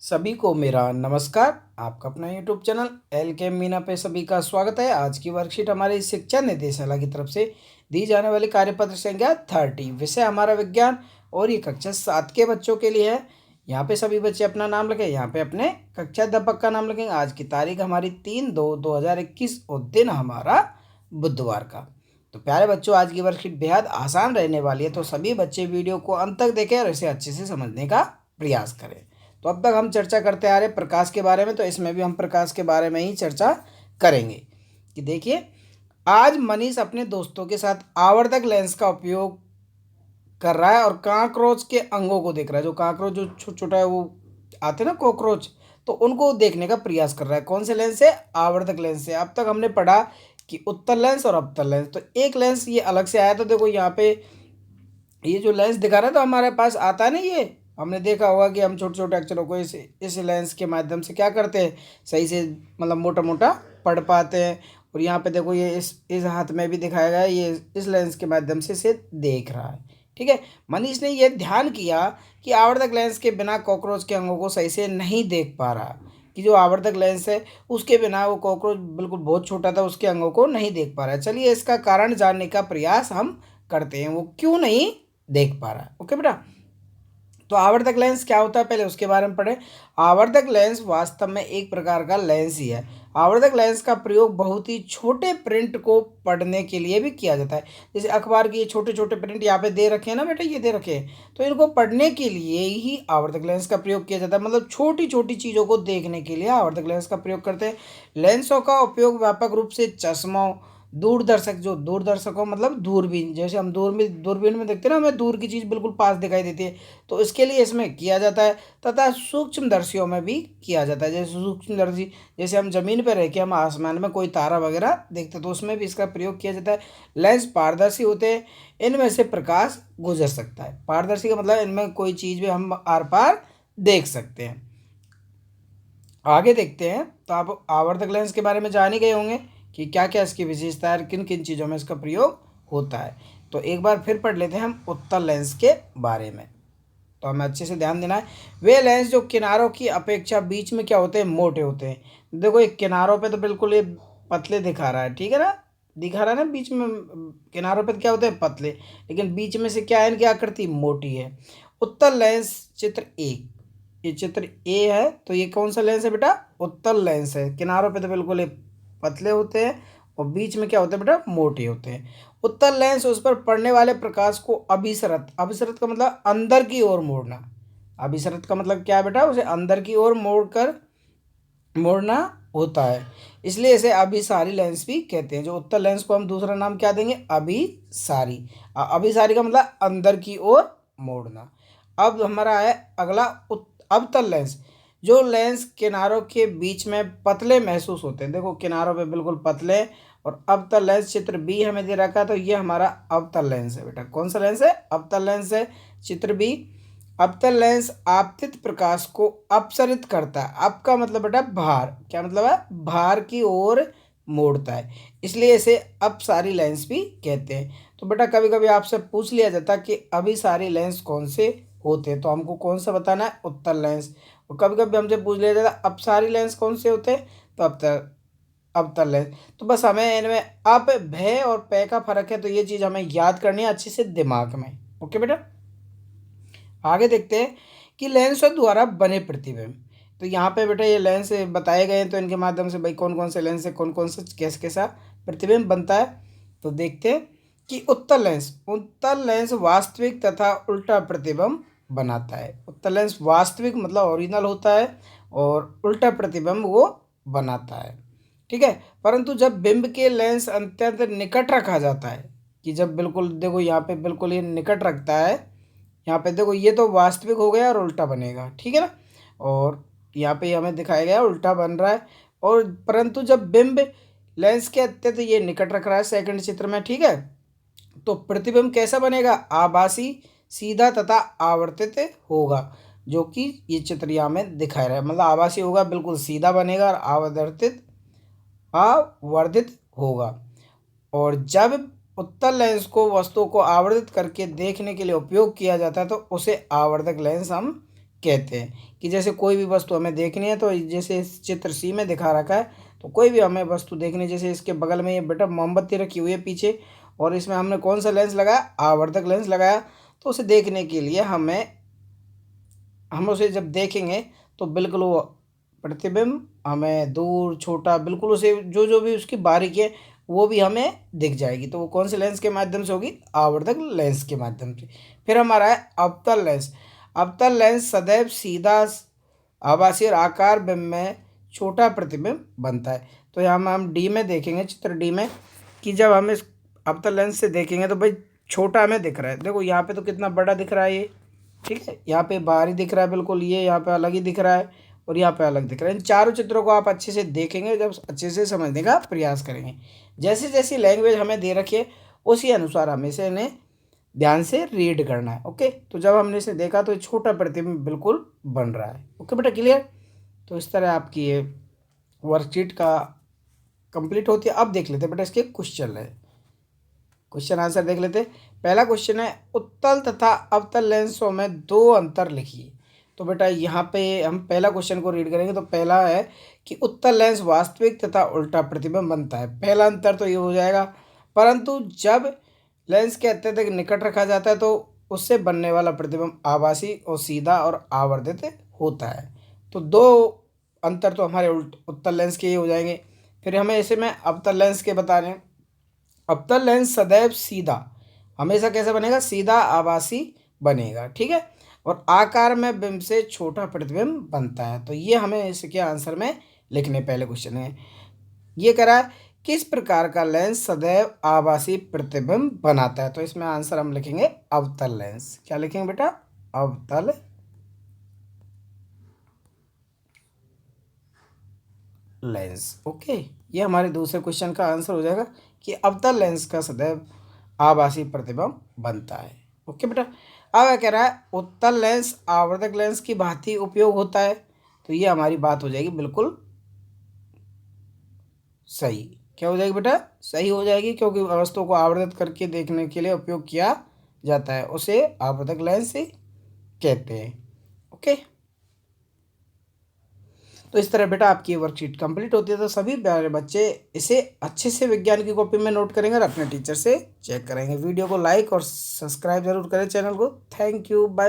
सभी को मेरा नमस्कार। आपका अपना यूट्यूब चैनल एल के मीना पे सभी का स्वागत है। आज की वर्कशीट हमारी शिक्षा निर्देशालय की तरफ से दी जाने वाली कार्यपत्र संख्या 30, विषय हमारा विज्ञान और ये कक्षा 7 के बच्चों के लिए है। यहाँ पे सभी बच्चे अपना नाम लिखें, यहाँ पे अपने कक्षा अध्यापक का नाम लिखेंगे। आज की तारीख हमारी 3/2/2021 और दिन हमारा बुधवार का। तो प्यारे बच्चों, आज की वर्कशीट बेहद आसान रहने वाली है, तो सभी बच्चे वीडियो को अंत तक देखें और इसे अच्छे से समझने का प्रयास करें। तो अब तक हम चर्चा करते आ रहे प्रकाश के बारे में, तो इसमें भी हम प्रकाश के बारे में ही चर्चा करेंगे। कि देखिए, आज मनीष अपने दोस्तों के साथ आवर्धक लेंस का उपयोग कर रहा है और काकरोच के अंगों को देख रहा है। जो काकरोच जो छोटा छोटा है वो आते ना कॉकरोच, तो उनको देखने का प्रयास कर रहा है। कौन से लेंस से? आवर्धक लेंस से। अब तक हमने पढ़ा कि उत्तल लेंस और अवतल लेंस। तो एक लेंस ये अलग से आया, तो देखो यहाँ पे ये जो लेंस दिखा रहा है तो हमारे पास आता है ना, ये हमने देखा होगा कि हम छोटे छोटे अक्षरों को इस लेंस के माध्यम से क्या करते हैं, सही से मतलब मोटा मोटा पढ़ पाते हैं। और यहाँ पे देखो ये इस हाथ में भी दिखाया गया है, ये इस लेंस के माध्यम से इसे देख रहा है। ठीक है, मनीष ने यह ध्यान किया कि आवर्धक लेंस के बिना कॉकरोच के अंगों को सही से नहीं देख पा रहा। कि जो आवर्धक लेंस है उसके बिना वो कॉकरोच बिल्कुल बहुत छोटा था, उसके अंगों को नहीं देख पा रहा है। चलिए इसका कारण जानने का प्रयास हम करते हैं, वो क्यों नहीं देख पा रहा है। ओके बेटा, तो आवर्धक लेंस क्या होता है पहले उसके बारे में पढ़ें। आवर्धक लेंस वास्तव में एक प्रकार का लेंस ही है। आवर्धक लेंस का प्रयोग बहुत ही छोटे प्रिंट को पढ़ने के लिए भी किया जाता है। जैसे अखबार के ये छोटे छोटे प्रिंट यहाँ पे दे रखे हैं ना बेटा, ये दे रखे हैं, तो इनको पढ़ने के लिए ही आवर्धक लेंस का प्रयोग किया जाता है। मतलब छोटी छोटी चीज़ों को देखने के लिए आवर्धक लेंस का प्रयोग करते हैं। लेंसों का उपयोग व्यापक रूप से चश्मों, दूरदर्शक, जो दूरदर्शक हो मतलब दूरबीन, जैसे हम दूरबीन में देखते हैं ना, हमें दूर की चीज़ बिल्कुल पास दिखाई देती है, तो इसके लिए इसमें किया जाता है। तथा सूक्ष्मदर्शियों में भी किया जाता है। जैसे सूक्ष्मदर्शी, जैसे हम जमीन पर रह के हम आसमान में कोई तारा वगैरह देखते हैं, तो उसमें भी इसका प्रयोग किया जाता है। लेंस पारदर्शी होते हैं, इनमें से प्रकाश गुजर सकता है। पारदर्शी का मतलब इनमें कोई चीज़ भी हम आर पार देख सकते हैं। आगे देखते हैं, तो आप आवर्धक लेंस के बारे में जान ही गए होंगे कि क्या क्या इसकी विशेषता है, किन किन चीज़ों में इसका प्रयोग होता है। तो एक बार फिर पढ़ लेते हैं हम उत्तल लेंस के बारे में। तो हमें अच्छे से ध्यान देना है। वे लेंस जो किनारों की अपेक्षा बीच में क्या होते हैं, मोटे होते हैं। देखो एक किनारों पे तो बिल्कुल ये पतले दिखा रहा है, ठीक है ना, दिखा रहा है ना, बीच में किनारों पे तो क्या होते हैं, पतले, लेकिन बीच में से क्या है, इनकी आकृति मोटी है। उत्तल लेंस चित्र एक, ये चित्र ए है, तो ये कौन सा लेंस है बेटा, उत्तल लेंस है। किनारों पे तो बिल्कुल ये पतले होते हैं और बीच में क्या होते हैं बेटा, मोटे होते हैं। उत्तल लेंस उस पर पड़ने वाले प्रकाश को अभिसरित, अभिसरित का मतलब अंदर की ओर मोड़ना। अभिसरित का मतलब क्या है बेटा, उसे अंदर की ओर मोड़ना होता है, इसलिए इसे अभिसारी लेंस भी कहते हैं। जो उत्तल लेंस को हम दूसरा नाम क्या देंगे, अभिसारी। अभिसारी का मतलब अंदर की ओर मोड़ना। अब हमारा है अगला अवतल लेंस। जो लेंस किनारों के बीच में पतले महसूस होते हैं, देखो किनारों पे बिल्कुल पतले, और अवतल लेंस चित्र बी हमें दे रखा है, तो ये हमारा अवतल लेंस है बेटा। कौन सा लेंस है, अवतल लेंस है, चित्र बी। अवतल लेंस आपतित प्रकाश को अपसरित करता है। अप का मतलब बेटा भार, क्या मतलब है, भार की ओर मोड़ता है, इसलिए इसे अपसारी लेंस भी कहते हैं। तो बेटा कभी कभी आपसे पूछ लिया जाता कि अभिसारी लेंस कौन से होते हैं, तो हमको कौन सा बताना है, उत्तल लेंस। और कभी कभी हमसे पूछ लिया जाता अपसारी लेंस कौन से होते हैं, तो अवतल लेंस। तो बस हमें इनमें अप, भय और पै का फर्क है, तो ये चीज़ हमें याद करनी है अच्छे से दिमाग में। ओके बेटा, आगे देखते हैं कि लेंसों द्वारा बने प्रतिबिंब। तो यहाँ पे बेटा ये लेंस बताए गए हैं, तो इनके माध्यम से भाई कौन कौन से लेंस है, कौन कौन से कैसा कैसा प्रतिबिंब बनता है। तो देखते हैं कि उत्तल लेंस वास्तविक तथा उल्टा प्रतिबिंब बनाता है। उत्तल लेंस वास्तविक मतलब ओरिजिनल होता है और उल्टा प्रतिबिंब वो बनाता है, ठीक है। परंतु जब बिंब के लेंस अत्यंत निकट रखा जाता है, कि जब बिल्कुल देखो यहाँ पे बिल्कुल ये निकट रखता है, यहाँ पे देखो ये तो वास्तविक हो गया और उल्टा बनेगा, ठीक है ना। और यहाँ पे हमें दिखाया गया उल्टा बन रहा है। और परंतु जब बिंब लेंस के अत्यंत ये निकट रख रहा है सेकंड चित्र में, ठीक है, तो प्रतिबिंब कैसा बनेगा, आभासी, सीधा तथा आवर्तित होगा। जो कि ये चित्र यहाँ में दिखाया रहा है, मतलब आभासी होगा, बिल्कुल सीधा बनेगा, और आवर्धित होगा। और जब उत्तल लेंस को वस्तु को आवर्धित करके देखने के लिए उपयोग किया जाता है, तो उसे आवर्धक लेंस हम कहते हैं। कि जैसे कोई भी वस्तु हमें देखनी है, तो जैसे इस चित्र सी में दिखा रखा है, तो कोई भी हमें वस्तु देखनी है, जैसे इसके बगल में ये बेटा मोमबत्ती रखी हुई है पीछे, और इसमें हमने कौन सा लेंस लगाया, आवर्धक लेंस लगाया। तो उसे देखने के लिए हम उसे जब देखेंगे तो बिल्कुल वो प्रतिबिंब हमें दूर छोटा बिल्कुल उसे जो जो भी उसकी बारीकी है वो भी हमें दिख जाएगी। तो वो कौन से लेंस के माध्यम से होगी, आवर्धक लेंस के माध्यम से। फिर हमारा है अवतल लेंस। अवतल लेंस सदैव सीधा आभासी और आकार बिंब में छोटा प्रतिबिंब बनता है। तो यहाँ में हम डी में देखेंगे, चित्र डी में, कि जब हम इस अवतल लेंस से देखेंगे तो भाई छोटा हमें दिख रहा है। देखो यहाँ पे तो कितना बड़ा दिख रहा है ये, ठीक है, यहाँ पे बाहरी दिख रहा है बिल्कुल, ये यहाँ पे अलग ही दिख रहा है और यहाँ पे अलग दिख रहा है। इन चारों चित्रों को आप अच्छे से देखेंगे, जब अच्छे से समझने का प्रयास करेंगे। जैसे जैसी लैंग्वेज हमें दे रखी है उसी अनुसार हमें इसे इन्हें ध्यान से रीड करना है। ओके, तो जब हमने इसे देखा तो छोटा प्रतिबिंब बिल्कुल बन रहा है। ओके बेटा, क्लियर। तो इस तरह आपकी ये वर्कशीट का कंप्लीट होती है। अब देख लेते हैं बेटा इसके क्वेश्चन है, क्वेश्चन आंसर देख लेते हैं। पहला क्वेश्चन है, उत्तल तथा अवतल लेंसों में दो अंतर लिखिए। तो बेटा यहाँ पे हम पहला क्वेश्चन को रीड करेंगे। तो पहला है कि उत्तल लेंस वास्तविक तथा उल्टा प्रतिबिंब बनता है। पहला अंतर तो ये हो जाएगा, परंतु जब लेंस के अत्यधिक निकट रखा जाता है तो उससे बनने वाला प्रतिबिंब आभासी और सीधा और आवर्धित होता है। तो दो अंतर तो हमारे उत्तल लेंस के ही हो जाएंगे। फिर हमें इसे में अवतल लेंस के बता रहे हैं। अवतल लेंस सदैव सीधा, हमेशा कैसे बनेगा, सीधा आभासी बनेगा, ठीक है, और आकार में बिंब से छोटा प्रतिबिंब बनता है। तो ये हमें इसके आंसर में लिखने, पहले क्वेश्चन में ये करा है, किस प्रकार का लेंस सदैव आभासी प्रतिबिंब बनाता है। तो इसमें आंसर हम लिखेंगे अवतल लेंस। क्या लिखेंगे बेटा, अवतल लेंस। ओके, ये हमारे दूसरे क्वेश्चन का आंसर हो जाएगा कि अवतल लेंस का सदैव आभासी प्रतिबिंब बनता है। ओके बेटा, अब कह रहा है उत्तल लेंस आवर्धक लेंस की भांति उपयोग होता है। तो ये हमारी बात हो जाएगी बिल्कुल सही। क्या हो जाएगी बेटा, सही हो जाएगी, क्योंकि वस्तु को आवर्धित करके देखने के लिए उपयोग किया जाता है, उसे आवर्धक लेंस से कहते हैं। ओके, तो इस तरह बेटा आपकी वर्कशीट कंप्लीट होती है। तो सभी प्यारे बच्चे इसे अच्छे से विज्ञान की कॉपी में नोट करेंगे और अपने टीचर से चेक करेंगे। वीडियो को लाइक और सब्सक्राइब जरूर करें चैनल को। Thank you, bye.